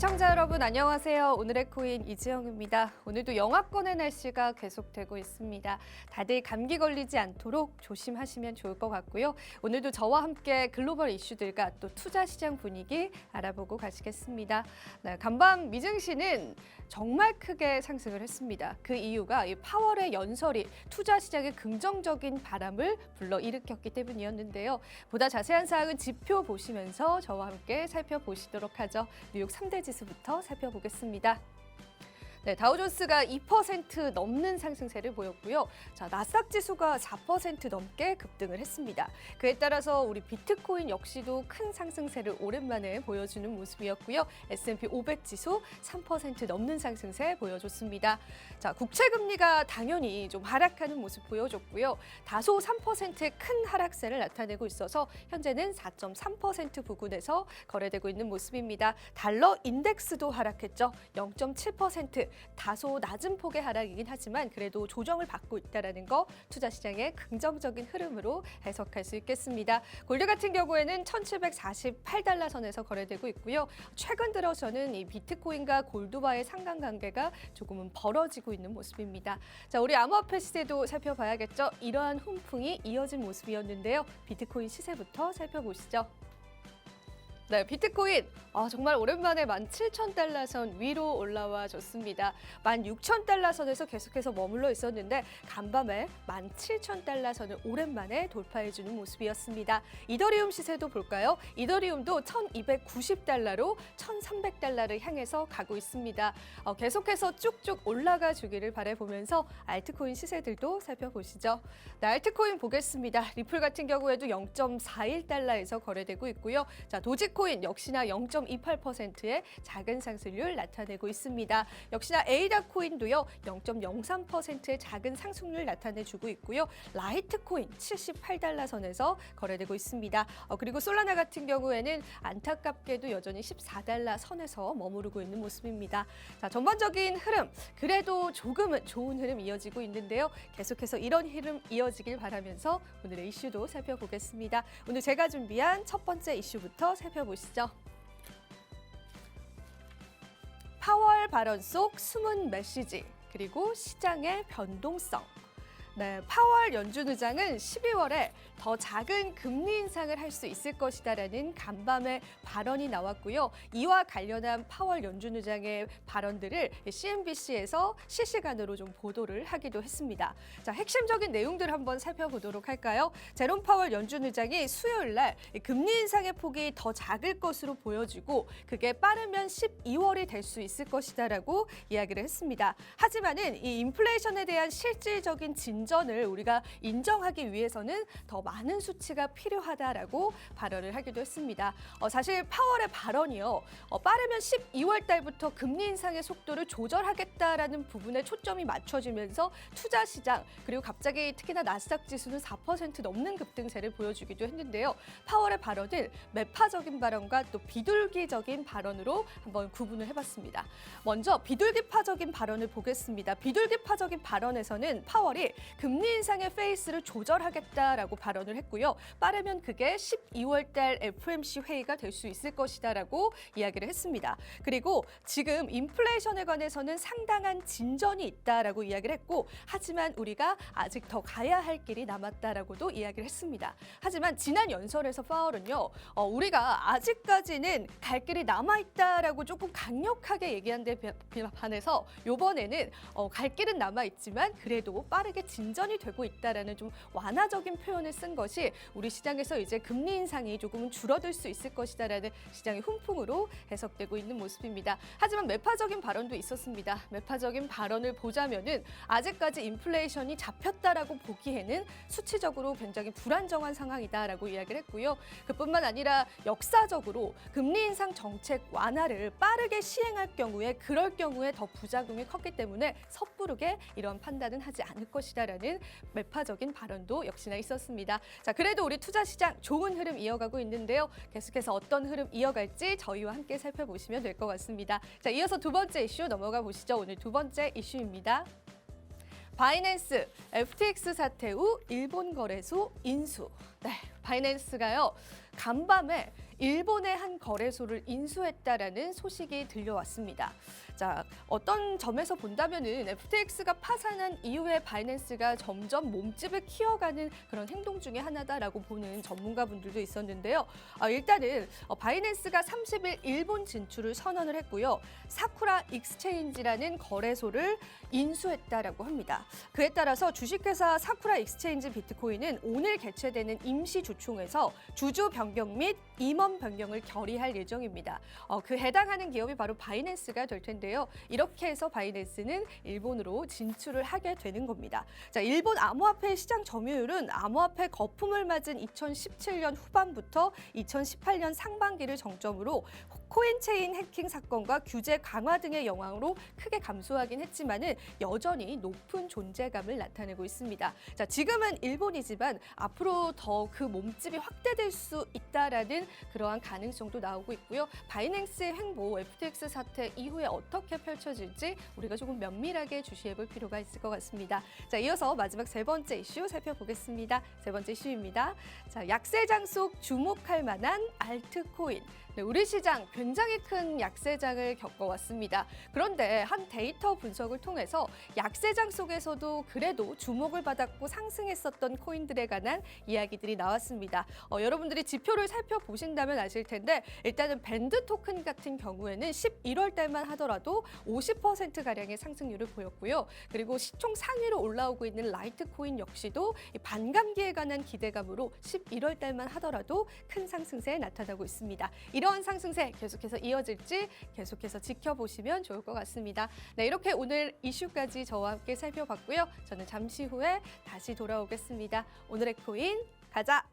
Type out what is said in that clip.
시청자 여러분 안녕하세요. 오늘의 코인 이지영입니다. 오늘도 영하권의 날씨가 계속되고 있습니다. 다들 감기 걸리지 않도록 조심하시면 좋을 것 같고요. 오늘도 저와 함께 글로벌 이슈들과 또 투자 시장 분위기 알아보고 가시겠습니다. 네, 간밤 미증시는 정말 크게 상승을 했습니다. 그 이유가 이 파월의 연설이 투자 시장에 긍정적인 바람을 불러일으켰기 때문이었는데요. 보다 자세한 사항은 지표 보시면서 저와 함께 살펴보시도록 하죠. 뉴욕 3대 지수부터 살펴보겠습니다. 네, 다우존스가 2% 넘는 상승세를 보였고요. 자, 나스닥 지수가 4% 넘게 급등을 했습니다. 그에 따라서 우리 비트코인 역시도 큰 상승세를 오랜만에 보여주는 모습이었고요. S&P 500 지수 3% 넘는 상승세 보여줬습니다. 자, 국채 금리가 당연히 좀 하락하는 모습 보여줬고요. 다소 3%의 큰 하락세를 나타내고 있어서 현재는 4.3% 부근에서 거래되고 있는 모습입니다. 달러 인덱스도 하락했죠. 0.7%. 다소 낮은 폭의 하락이긴 하지만 그래도 조정을 받고 있다는 거 투자 시장의 긍정적인 흐름으로 해석할 수 있겠습니다. 골드 같은 경우에는 1748달러 선에서 거래되고 있고요. 최근 들어서는 이 비트코인과 골드와의 상관관계가 조금은 벌어지고 있는 모습입니다. 자, 우리 암호화폐 시세도 살펴봐야겠죠. 이러한 훈풍이 이어진 모습이었는데요. 비트코인 시세부터 살펴보시죠. 네, 비트코인 정말 오랜만에 17,000달러 선 위로 올라와 줬습니다. 16,000달러 선에서 계속해서 머물러 있었는데 간밤에 17,000달러 선을 오랜만에 돌파해주는 모습이었습니다. 이더리움 시세도 볼까요? 이더리움도 1,290달러로 1,300달러를 향해서 가고 있습니다. 계속해서 쭉쭉 올라가 주기를 바라보면서 알트코인 시세들도 살펴보시죠. 네, 알트코인 보겠습니다. 리플 같은 경우에도 0.41달러에서 거래되고 있고요. 자, 도지코인 역시나 0.28%의 작은 상승률 나타내고 있습니다. 역시나 에이다 코인도요 0.03%의 작은 상승률 나타내주고 있고요. 라이트코인 78달러 선에서 거래되고 있습니다. 그리고 솔라나 같은 경우에는 안타깝게도 여전히 14달러 선에서 머무르고 있는 모습입니다. 자, 전반적인 흐름 그래도 조금은 좋은 흐름 이어지고 있는데요. 계속해서 이런 흐름 이어지길 바라면서 오늘의 이슈도 살펴보겠습니다. 오늘 제가 준비한 첫 번째 이슈부터 살펴보시죠. 파월 발언 속 숨은 메시지, 그리고 시장의 변동성. 네, 파월 연준 의장은 12월에 더 작은 금리 인상을 할 수 있을 것이다라는 간밤의 발언이 나왔고요. 이와 관련한 파월 연준 의장의 발언들을 CNBC에서 실시간으로 좀 보도를 하기도 했습니다. 자, 핵심적인 내용들 한번 살펴보도록 할까요? 제롬 파월 연준 의장이 수요일 날 금리 인상의 폭이 더 작을 것으로 보여지고 그게 빠르면 12월이 될 수 있을 것이다라고 이야기를 했습니다. 하지만은 이 인플레이션에 대한 실질적인 진전을 우리가 인정하기 위해서는 더 많은 수치가 필요하다라고 발언을 하기도 했습니다. 사실 파월의 발언이요. 빠르면 12월 달부터 금리 인상의 속도를 조절하겠다라는 부분에 초점이 맞춰지면서 투자 시장 그리고 갑자기 특히나 나스닥 지수는 4% 넘는 급등세를 보여주기도 했는데요. 파월의 발언을 매파적인 발언과 또 비둘기적인 발언으로 한번 구분을 해봤습니다. 먼저 비둘기파적인 발언을 보겠습니다. 비둘기파적인 발언에서는 파월이 금리 인상의 페이스를 조절하겠다라고 발언을 했고요. 빠르면 그게 12월 달 FOMC 회의가 될 수 있을 것이다라고 이야기를 했습니다. 그리고 지금 인플레이션에 관해서는 상당한 진전이 있다라고 이야기를 했고 하지만 우리가 아직 더 가야 할 길이 남았다라고도 이야기를 했습니다. 하지만 지난 연설에서 파월은요. 우리가 아직까지는 갈 길이 남아있다라고 조금 강력하게 얘기한 데 반해서 이번에는 갈 길은 남아있지만 그래도 빠르게 진전이 되고 있다라는 좀 완화적인 표현을 쓴 것이 우리 시장에서 이제 금리 인상이 조금은 줄어들 수 있을 것이다라는 시장의 훈풍으로 해석되고 있는 모습입니다. 하지만 매파적인 발언도 있었습니다. 매파적인 발언을 보자면은 아직까지 인플레이션이 잡혔다라고 보기에는 수치적으로 굉장히 불안정한 상황이다라고 이야기를 했고요. 그뿐만 아니라 역사적으로 금리 인상 정책 완화를 빠르게 시행할 경우에 그럴 경우에 더 부작용이 컸기 때문에 섣부르게 이런 판단은 하지 않을 것이다라는 매파적인 발언도 역시나 있었습니다. 자, 그래도 우리 투자 시장 좋은 흐름 이어가고 있는데요. 계속해서 어떤 흐름 이어갈지 저희와 함께 살펴보시면 될 것 같습니다. 자, 이어서 두 번째 이슈 넘어가 보시죠. 오늘 두 번째 이슈입니다. 바이낸스 FTX 사태 후 일본 거래소 인수. 네, 바이낸스가요. 간밤에 일본의 한 거래소를 인수했다라는 소식이 들려왔습니다. 자, 어떤 점에서 본다면은 FTX가 파산한 이후에 바이낸스가 점점 몸집을 키워가는 그런 행동 중에 하나다라고 보는 전문가분들도 있었는데요. 일단은 바이낸스가 30일 일본 진출을 선언을 했고요. 사쿠라 익스체인지라는 거래소를 인수했다라고 합니다. 그에 따라서 주식회사 사쿠라 익스체인지 비트코인은 오늘 개최되는 임시 주총에서 주주 변경 및 임원 변경을 결의할 예정입니다. 그 해당하는 기업이 바로 바이낸스가 될 텐데요. 이렇게 해서 바이낸스는 일본으로 진출을 하게 되는 겁니다. 자, 일본 암호화폐 시장 점유율은 암호화폐 거품을 맞은 2017년 후반부터 2018년 상반기를 정점으로 코인체인 해킹 사건과 규제 강화 등의 영향으로 크게 감소하긴 했지만은 여전히 높은 존재감을 나타내고 있습니다. 자, 지금은 일본이지만 앞으로 더 그 몸집이 확대될 수 있다라는 그러한 가능성도 나오고 있고요. 바이낸스의 횡보, FTX 사태 이후에 어떻게 펼쳐질지 우리가 조금 면밀하게 주시해볼 필요가 있을 것 같습니다. 자, 이어서 마지막 세 번째 이슈 살펴보겠습니다. 세 번째 이슈입니다. 자, 약세장 속 주목할 만한 알트코인. 네, 우리 시장 굉장히 큰 약세장을 겪어왔습니다. 그런데 한 데이터 분석을 통해서 약세장 속에서도 그래도 주목을 받았고 상승했었던 코인들에 관한 이야기들이 나왔습니다. 여러분들이 지표를 살펴보신다면 아실 텐데 일단은 밴드 토큰 같은 경우에는 11월 달만 하더라도 50%가량의 상승률을 보였고요. 그리고 시총 상위로 올라오고 있는 라이트코인 역시도 반감기에 관한 기대감으로 11월 달만 하더라도 큰 상승세 나타나고 있습니다. 이런 상승세 계속해서 이어질지 계속해서 지켜보시면 좋을 것 같습니다. 네, 이렇게 오늘 이슈까지 저와 함께 살펴봤고요. 저는 잠시 후에 다시 돌아오겠습니다. 오늘의 코인 가자!